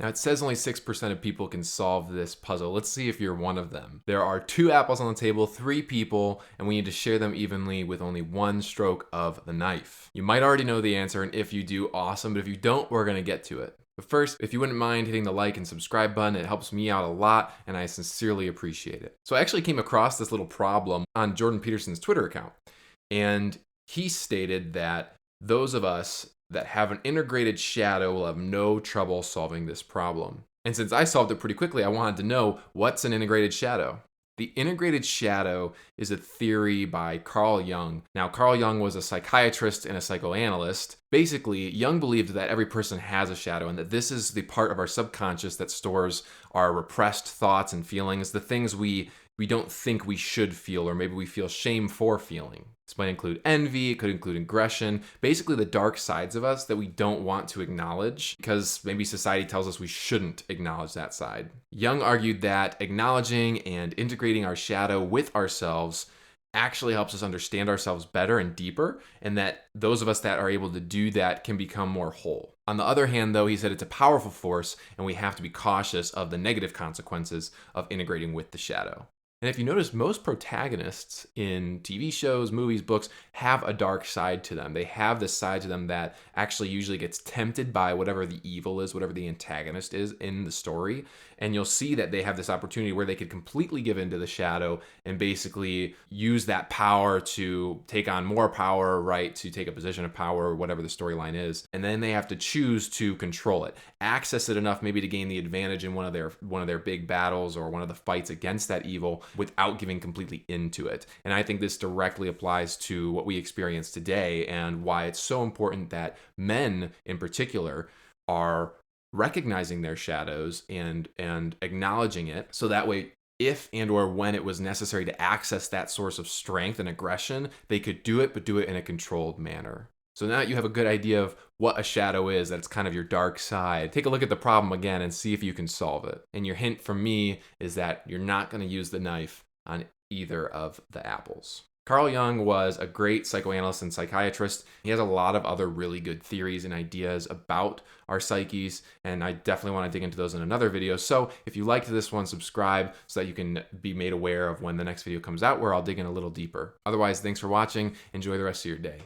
Now it says only 6% of people can solve this puzzle. Let's see if you're one of them. There are 2 apples on the table, 3 people, and we need to share them evenly with only 1 stroke of the knife. You might already know the answer, and if you do, awesome, but if you don't, we're gonna get to it. But first, if you wouldn't mind hitting the like and subscribe button, it helps me out a lot, and I sincerely appreciate it. So I actually came across this little problem on Jordan Peterson's Twitter account, and he stated that those of us that have an integrated shadow will have no trouble solving this problem. And since I solved it pretty quickly, I wanted to know, what's an integrated shadow? The integrated shadow is a theory by Carl Jung. Now, Carl Jung was a psychiatrist and a psychoanalyst. Basically, Jung believed that every person has a shadow and that this is the part of our subconscious that stores our repressed thoughts and feelings, the things we don't think we should feel, or maybe we feel shame for feeling. This might include envy, it could include aggression, basically the dark sides of us that we don't want to acknowledge because maybe society tells us we shouldn't acknowledge that side. Jung argued that acknowledging and integrating our shadow with ourselves actually helps us understand ourselves better and deeper, and that those of us that are able to do that can become more whole. On the other hand, though, he said it's a powerful force, and we have to be cautious of the negative consequences of integrating with the shadow. And if you notice, most protagonists in TV shows, movies, books have a dark side to them. They have this side to them that actually usually gets tempted by whatever the evil is, whatever the antagonist is in the story. And you'll see that they have this opportunity where they could completely give into the shadow and basically use that power to take on more power, right? To take a position of power, or whatever the storyline is. And then they have to choose to control it, access it enough maybe to gain the advantage in one of their big battles or one of the fights against that evil, without giving completely into it. And I think this directly applies to what we experience today, and why it's so important that men in particular are recognizing their shadows and acknowledging it, so that way if and or when it was necessary to access that source of strength and aggression, they could do it, but do it in a controlled manner. So now that you have a good idea of what a shadow is, that it's kind of your dark side, take a look at the problem again and see if you can solve it. And your hint from me is that you're not going to use the knife on either of the apples. Carl Jung was a great psychoanalyst and psychiatrist. He has a lot of other really good theories and ideas about our psyches, and I definitely want to dig into those in another video. So if you liked this one, subscribe so that you can be made aware of when the next video comes out, where I'll dig in a little deeper. Otherwise, thanks for watching. Enjoy the rest of your day.